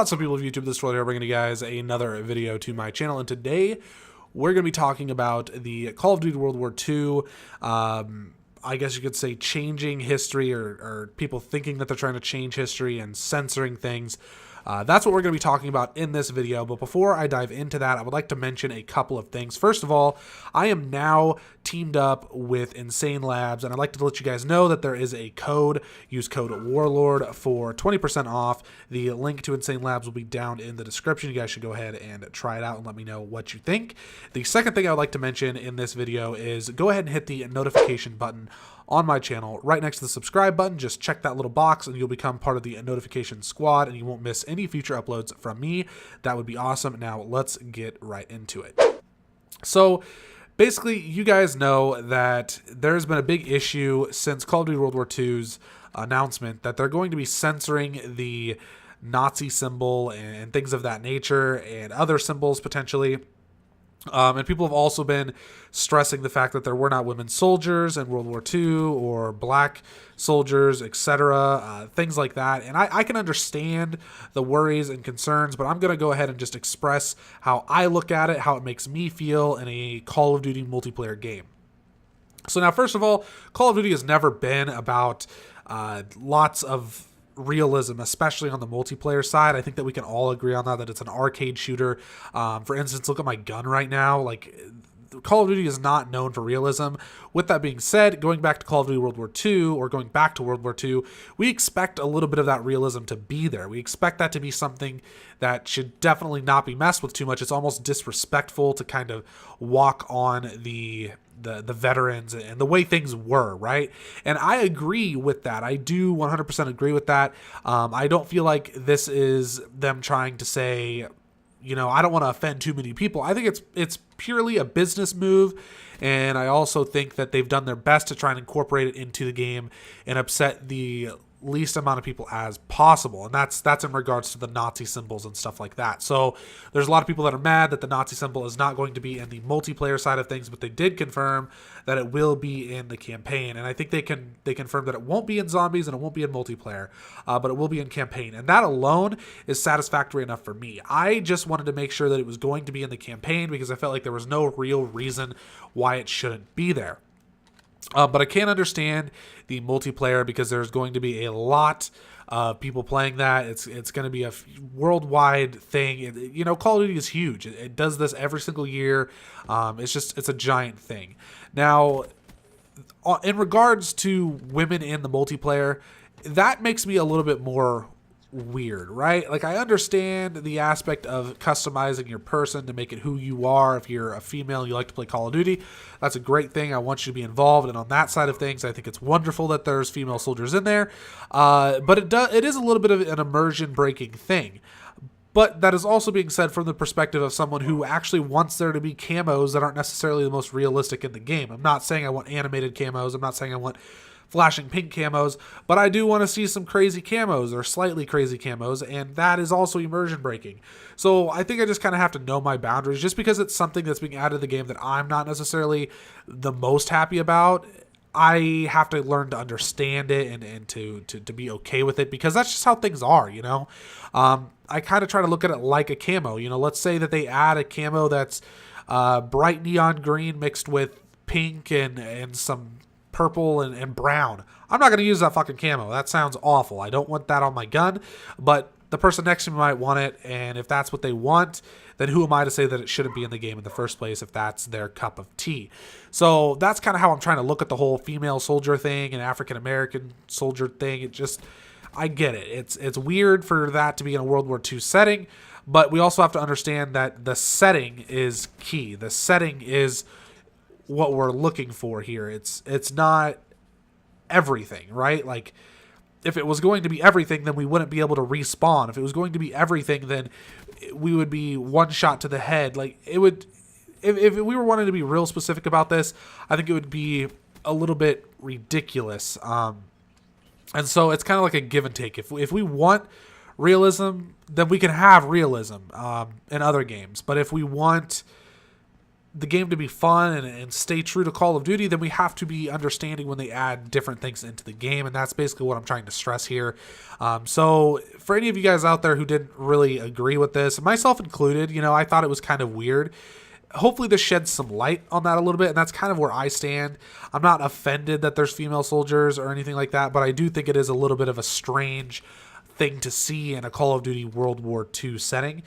What's up, people of YouTube? This is Troy here, bringing you guys another video to my channel, and today we're going to be talking about the Call of Duty World War II, I guess you could say changing history, or people thinking that they're trying to change history and censoring things. That's what we're going to be talking about in this video, but before I dive into that, I would like to mention a couple of things. First of all, I am now teamed up with Insane Labs, and I'd like to let you guys know that there is a code. Use code WARLORD for 20% off. The link to Insane Labs will be down in the description. You guys should go ahead and try it out and let me know what you think. The second thing I would like to mention in this video is go ahead and hit the notification button on my channel right next to the subscribe button. Just check that little box and you'll become part of the notification squad and you won't miss any future uploads from me. That would be awesome. Now let's get right into it. So basically, you guys know that there's been a big issue since Call of Duty World War II's announcement that they're going to be censoring the Nazi symbol and things of that nature and other symbols potentially. And people have also been stressing the fact that there were not women soldiers in World War II or black soldiers, etc., things like that. And I can understand the worries and concerns, but I'm going to go ahead and just express how I look at it, how it makes me feel in a Call of Duty multiplayer game. So now, first of all, Call of Duty has never been about lots of realism, especially on the multiplayer side. I think that we can all agree on that it's an arcade shooter. For instance, look at my gun right now. Like, Call of Duty is not known for realism. With that being said, going back to Call of Duty World War II, or going back to World War II, we expect a little bit of that realism to be there. We expect that to be something that should definitely not be messed with too much. It's almost disrespectful to kind of walk on the veterans and the way things were, right? And I agree with that. I do 100% agree with that. I don't feel like this is them trying to say, you know, I don't want to offend too many people. I think it's purely a business move, and I also think that they've done their best to try and incorporate it into the game and upset the least amount of people as possible, and that's in regards to the Nazi symbols and stuff like that. So there's a lot of people that are mad that the Nazi symbol is not going to be in the multiplayer side of things, but they did confirm that it will be in the campaign, and I think they confirmed that it won't be in zombies and it won't be in multiplayer, but it will be in campaign, and that alone is satisfactory enough for me. I just wanted to make sure that it was going to be in the campaign because I felt like there was no real reason why it shouldn't be there. But I can understand the multiplayer because there's going to be a lot of people playing that. It's going to be a worldwide thing. You know, Call of Duty is huge. It does this every single year. It's a giant thing. Now, in regards to women in the multiplayer, that makes me a little bit more weird, right? Like, I understand the aspect of customizing your person to make it who you are. If you're a female, you like to play Call of Duty, that's a great thing. I want you to be involved, and on that side of things, I think it's wonderful that there's female soldiers in there. But it is a little bit of an immersion breaking thing. But that is also being said from the perspective of someone who actually wants there to be camos that aren't necessarily the most realistic in the game. I'm not saying I want animated camos. I'm not saying I want flashing pink camos, but I do want to see some crazy camos or slightly crazy camos, and that is also immersion breaking. So I think I just kind of have to know my boundaries. Just because it's something that's being added to the game that I'm not necessarily the most happy about, I have to learn to understand it and to be okay with it, because that's just how things are, you know. I kind of try to look at it like a camo. You know, let's say that they add a camo that's bright neon green mixed with pink and some purple and brown. I'm not going to use that fucking camo. That sounds awful. I don't want that on my gun, but the person next to me might want it, and if that's what they want, then who am I to say that it shouldn't be in the game in the first place if that's their cup of tea? So that's kind of how I'm trying to look at the whole female soldier thing and African-American soldier thing. I get it. It's weird for that to be in a World War II setting, but we also have to understand that the setting is key. The setting is what we're looking for here. It's not everything, right? Like, if it was going to be everything, then we wouldn't be able to respawn. If it was going to be everything, then we would be one shot to the head. Like, it would, if we were wanting to be real specific about this, I think it would be a little bit ridiculous. And so it's kind of like a give and take. If we want realism, then we can have realism in other games. But if we want the game to be fun and stay true to Call of Duty, then we have to be understanding when they add different things into the game, and that's basically what I'm trying to stress here. So for any of you guys out there who didn't really agree with this, myself included, I thought it was kind of weird. Hopefully this sheds some light on that a little bit, and that's kind of where I stand. I'm not offended that there's female soldiers or anything like that, but I do think it is a little bit of a strange thing to see in a Call of Duty World War II setting.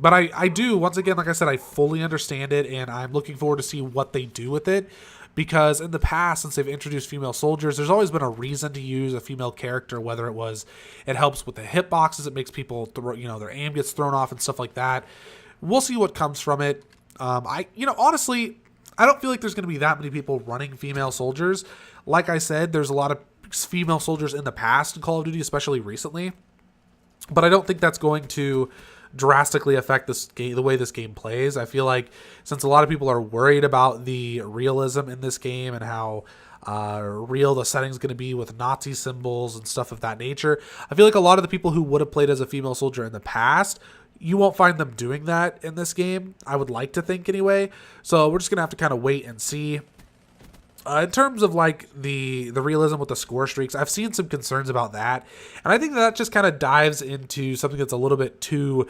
But I do, once again, like I said, I fully understand it, and I'm looking forward to see what they do with it. Because in the past, since they've introduced female soldiers, there's always been a reason to use a female character, whether it helps with the hitboxes, it makes people, their aim gets thrown off and stuff like that. We'll see what comes from it. Honestly, I don't feel like there's going to be that many people running female soldiers. Like I said, there's a lot of female soldiers in the past in Call of Duty, especially recently. But I don't think that's going to drastically affect this game, the way this game plays. I feel like since a lot of people are worried about the realism in this game and how real the setting's going to be with Nazi symbols and stuff of that nature, I feel like a lot of the people who would have played as a female soldier in the past, you won't find them doing that in this game. I would like to think anyway. So we're just going to have to kind of wait and see. In terms of like the realism with the score streaks, I've seen some concerns about that. And I think that just kind of dives into something that's a little bit too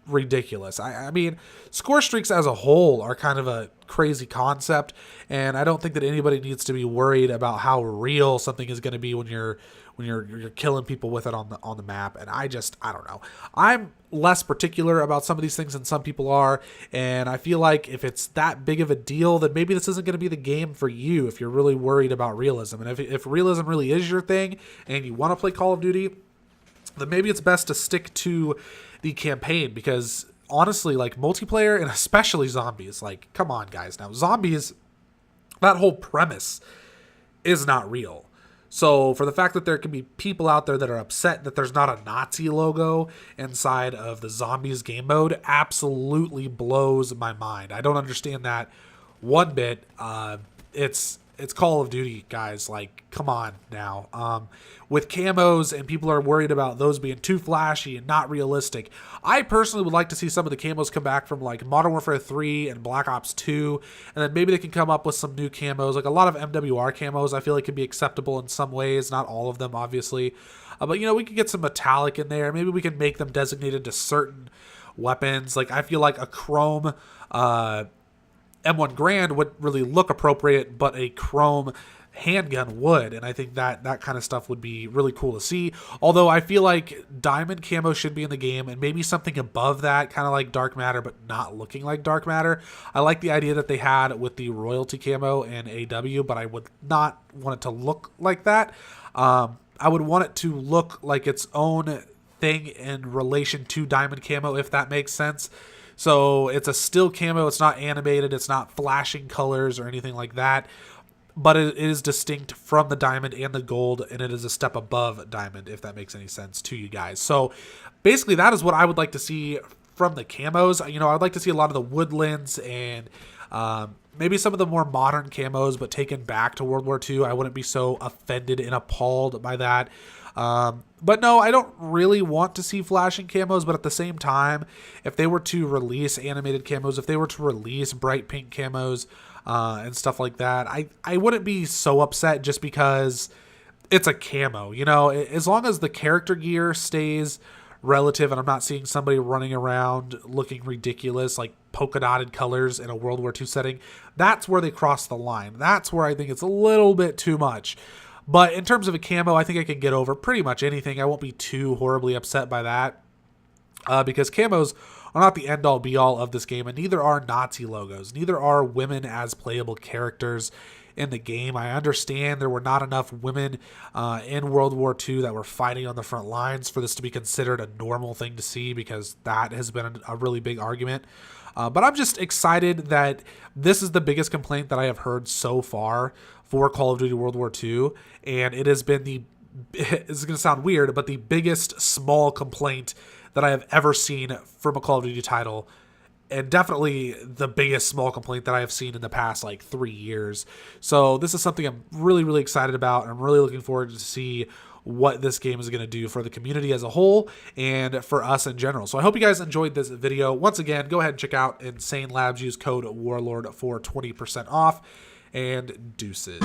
ridiculous. I mean, score streaks as a whole are kind of a crazy concept. And I don't think that anybody needs to be worried about how real something is going to be when you're killing people with it on the map. And I don't know. I'm less particular about some of these things than some people are, and I feel like if it's that big of a deal, then maybe this isn't going to be the game for you if you're really worried about realism. And if realism really is your thing and you want to play Call of Duty, then maybe it's best to stick to the campaign, because honestly, like multiplayer and especially zombies, like come on guys, now zombies, that whole premise is not real. So for the fact that there can be people out there that are upset that there's not a Nazi logo inside of the zombies game mode absolutely blows my mind. I don't understand that one bit. It's Call of Duty, guys. Like, come on now. With camos, and people are worried about those being too flashy and not realistic. I personally would like to see some of the camos come back from like Modern Warfare 3 and Black Ops 2, and then maybe they can come up with some new camos. Like a lot of MWR camos I feel like can be acceptable in some ways, not all of them obviously. But we could get some metallic in there. Maybe we can make them designated to certain weapons. Like I feel like a chrome M1 Grand would really look appropriate, but a chrome handgun would, and I think that kind of stuff would be really cool to see. Although I feel like diamond camo should be in the game, and maybe something above that, kind of like dark matter but not looking like dark matter. I like the idea that they had with the royalty camo and AW, but I would not want it to look like that. I would want it to look like its own thing in relation to diamond camo, if that makes sense. So it's a still camo, it's not animated, it's not flashing colors or anything like that, but it is distinct from the diamond and the gold, and it is a step above diamond, if that makes any sense to you guys. So basically that is what I would like to see from the camos. I'd like to see a lot of the woodlands and maybe some of the more modern camos, but taken back to World War II. I wouldn't be so offended and appalled by that. But no, I don't really want to see flashing camos, but at the same time, if they were to release animated camos, if they were to release bright pink camos, and stuff like that, I wouldn't be so upset just because it's a camo, as long as the character gear stays relative and I'm not seeing somebody running around looking ridiculous, like polka dotted colors in a World War II setting, that's where they cross the line. That's where I think it's a little bit too much. But in terms of a camo, I think I can get over pretty much anything. I won't be too horribly upset by that, because camos are not the end-all be-all of this game, and neither are Nazi logos. Neither are women as playable characters in the game. I understand there were not enough women in World War II that were fighting on the front lines for this to be considered a normal thing to see, because that has been a really big argument. But I'm just excited that this is the biggest complaint that I have heard so far for Call of Duty World War II, and it has been it's going to sound weird, but the biggest small complaint that I have ever seen from a Call of Duty title, and definitely the biggest small complaint that I have seen in the past 3 years. So this is something I'm really, really excited about, and I'm really looking forward to see what this game is going to do for the community as a whole and for us in general. So I hope you guys enjoyed this video. Once again, go ahead and check out Insane Labs. Use code Warlord for 20% off, and deuces.